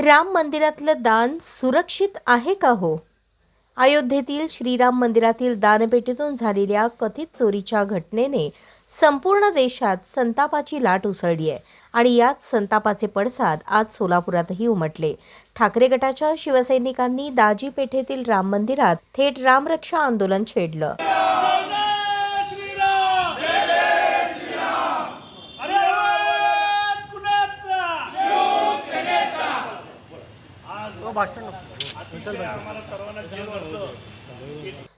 राम मंदिरातलं दान सुरक्षित आहे का हो? अयोध्येतील श्रीराम मंदिरातील दानपेटीतून झालेल्या कथित चोरीच्या घटनेने संपूर्ण देशात संतापाची लाट उसळली आहे आणि याच संतापाचे पडसाद आज सोलापुरातही उमटले. ठाकरे गटाच्या शिवसैनिकांनी दाजी पेठेतील राम मंदिरात थेट रामरक्षा आंदोलन छेडलं.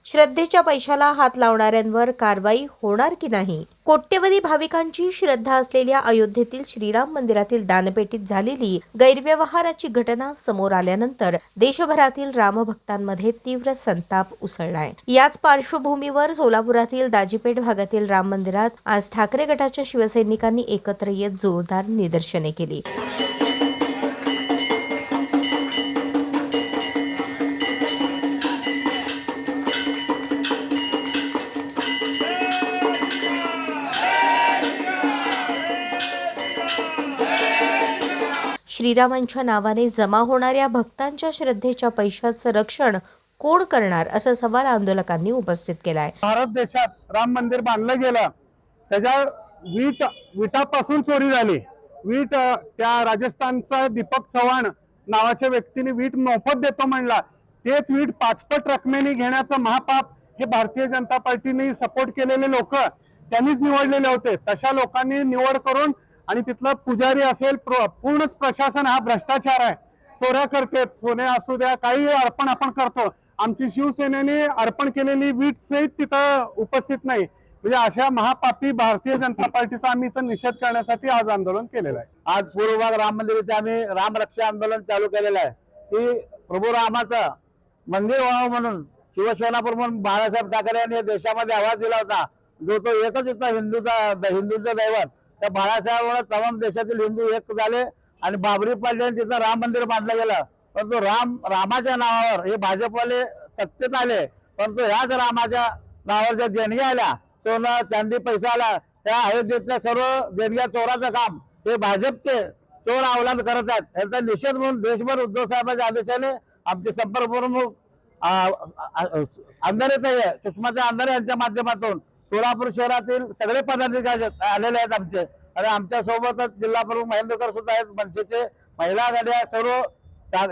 श्रद्धेच्या पैशाला हात लावणाऱ्यांवर कारवाई होणार की नाही? कोट्यवधी भाविकांची श्रद्धा असलेल्या अयोध्येतील श्रीराम मंदिरातील दानपेटीत झालेली गैरव्यवहाराची घटना समोर आल्यानंतर देशभरातील रामभक्तांमध्ये तीव्र संताप उसळलाय. याच पार्श्वभूमीवर सोलापुरातील दाजीपेठ भागातील राम मंदिरात आज ठाकरे गटाच्या शिवसैनिकांनी एकत्र येत जोरदार निदर्शने केली. श्रीरामांच्या नावाने जमा होणाऱ्या भक्तांच्या श्रद्धेच्या पैशाचं रक्षण कोण करणार, असा सवाल आंदोलकांनी उपस्थित केलाय. भारत देशात राम मंदिर बांधलं गेलं, त्याच्या विटापासून चोरी झाली. त्या राजस्थानचा दीपक चव्हाण नावाच्या व्यक्तीने वीट मोफत देतो म्हणला. तेच वीट 5 पट रकमेने घेण्याचं महापाप हे भारतीय जनता पार्टीने सपोर्ट केलेले लोक त्यांनीच निवडलेले होते. तशा लोकांनी निवड करून आणि तिथलं पुजारी असेल, पूर्णच प्रशासन हा भ्रष्टाचार आहे. चोऱ्या करते, सोने असू द्या, काही अर्पण आपण करतो. आमची शिवसेनेने अर्पण केलेली वीट सहित तिथं उपस्थित नाही. म्हणजे अशा महापापी भारतीय जनता पार्टीचा आम्ही इथं निषेध करण्यासाठी आज आंदोलन केलेलं आहे. आज पूर्व भाग राम मंदिराचे आम्ही रामरक्षा आंदोलन चालू केलेलं आहे की प्रभू रामाचं मंदिर व्हावं म्हणून शिवसेना प्रमुख बाळासाहेब ठाकरे यांनी देशामध्ये आवाज दिला होता. जो तो एकच होता हिंदूचं दैवत. त्या बाळासाहेबांना तमाम देशातील हिंदू एक झाले आणि बाबरी पाड्याने तिथं राम मंदिर बांधलं गेलं. परंतु रामाच्या नावावर हे भाजपवाले सत्तेत आले, परंतु ह्याच रामाच्या नावावर ज्या देणग्या आल्या, सोनं चांदी पैसा आला, त्या अयोध्येतल्या सर्व देणग्या चोराचं काम हे भाजपचे चोर अवलाद करत आहेत. याचा निषेध म्हणून देशभर उद्धव साहेबांच्या आदेशाने आमचे संपर्क प्रमुख सुषमाताई अंधारे यांच्या माध्यमातून सोलापूर शहरातील सगळे पदाधिकारी आलेले आहेत आमचे. आणि आमच्या सोबतच जिल्हा प्रमुख महेंद्रकर सुद्धा आहेत. मनसेचे महिला आघाड्या सर्व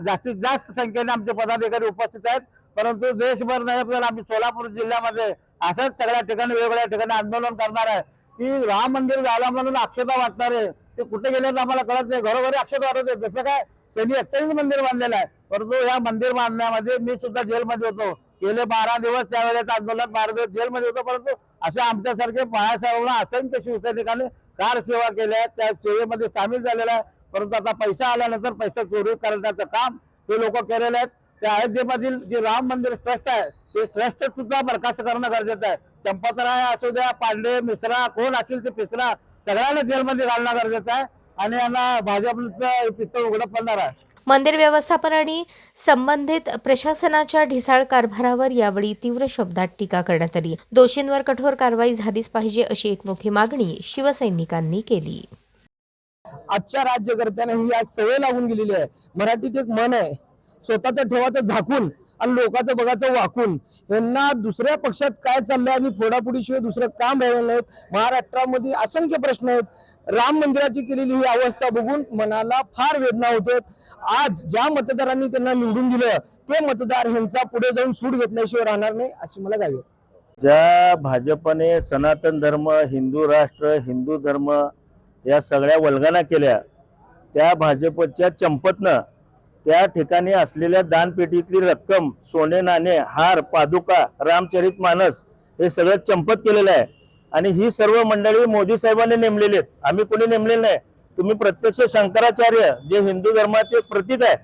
जास्तीत जास्त संख्येने आमचे पदाधिकारी उपस्थित आहेत. परंतु देशभर नाही, पण आम्ही सोलापूर जिल्ह्यामध्ये असंच सगळ्या ठिकाणी वेगवेगळ्या ठिकाणी आंदोलन करणार आहे की राम मंदिर झाला म्हणून अक्षता वाटणार आहे. ते कुठे गेले आम्हाला कळत नाही. घरोघरी अक्षता वाटत आहे. जसं काय त्यांनी एकट्याने मंदिर बांधलेलं आहे. परंतु या मंदिर बांधण्यामध्ये मी सुद्धा जेलमध्ये होतो. गेले 12 दिवस त्यावेळेस आंदोलन 12 दिवस जेलमध्ये होतो. परंतु अशा आमच्यासारखे बाळासाहेबांना असंख्य शिवसैनिकांनी कार सेवा केल्या आहेत, त्या सेवेमध्ये सामील झालेला आहे. परंतु आता पैसा आल्यानंतर पैसा चोरी करण्याचं काम हे लोक केलेले आहेत. त्या अयोध्येमधील जे राम मंदिर ट्रस्ट आहे ते ट्रस्ट सुद्धा बरखास्त करणं गरजेचं आहे. चंपतराय असू द्या, पांडे, मिश्रा, कोण असेल ते पिसरा, सगळ्यांना जेलमध्ये घालणं गरजेचं आहे आणि यांना भाजपचं पित्तळ उघडं पडणार आहे. मंदिर व्यवस्थापन आणि संबंधित प्रशासनाच्या ढिसाळ कारभारावर यावेळी तीव्र शब्दात टीका करण्यात आली. दोषींवर कठोर कारवाई झालीच पाहिजे, अशी एकमुखी मागणी शिवसैनिकांनी केली. आजच्या राज्यकर्त्यांना ही आज सवय लागून गेलेली आहे. मराठीत एक म्हण आहे, स्वतःचं ठेवाचं झाकून आणि लोकांचं बघायचं वाकून. यांना दुसऱ्या पक्षात काय चाललंय आणि फोडाफोडीशिवाय दुसरं काम राहिलं नाहीत. महाराष्ट्रामध्ये असंख्य प्रश्न आहेत. राम मंदिराची केलेली ही अवस्था बघून मनाला फार वेदना होते. आज ज्या मतदारांनी त्यांना निवडून दिलं ते मतदार ह्यांचा पुढे जाऊन सूड घेतल्याशिवाय राहणार नाही, अशी मला गावी. ज्या भाजपने सनातन धर्म, हिंदू राष्ट्र, हिंदू धर्म या सगळ्या वल्गना केल्या, त्या भाजपच्या चंपतनं त्या ठिकाणी असलेल्या दानपेटीतली रक्कम, सोने नाणे, हार, पादुका, रामचरित मानस हे सगळं चंपत केलेलं आहे. आणि ही सर्व मंडळी मोदी साहेबांनी नेमलेली आहेत, आम्ही कोणी नेमलेलं नाही. तुम्ही प्रत्यक्ष शंकराचार्य जे हिंदू धर्माचे प्रतीक आहे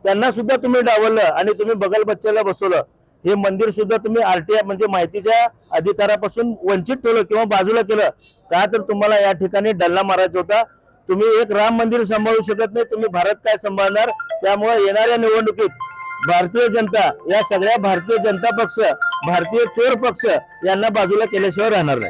त्यांना सुद्धा तुम्ही डावललं आणि तुम्ही बगल बच्चेला बसवलं. हे मंदिर सुद्धा तुम्ही RTI म्हणजे माहितीच्या अधिकारापासून वंचित ठेवलं किंवा बाजूला केलं. का तर तुम्हाला या ठिकाणी डल्ला मारायचा होता. तुम्ही एक राम मंदिर सांभाळू शकत नाही, तुम्ही भारत काय सांभाळणार? त्यामुळे येणाऱ्या निवडणुकीत भारतीय जनता, या सगळ्या भारतीय जनता पक्ष, भारतीय चोर पक्ष यांना बाजूला केल्याशिवाय राहणार नाही.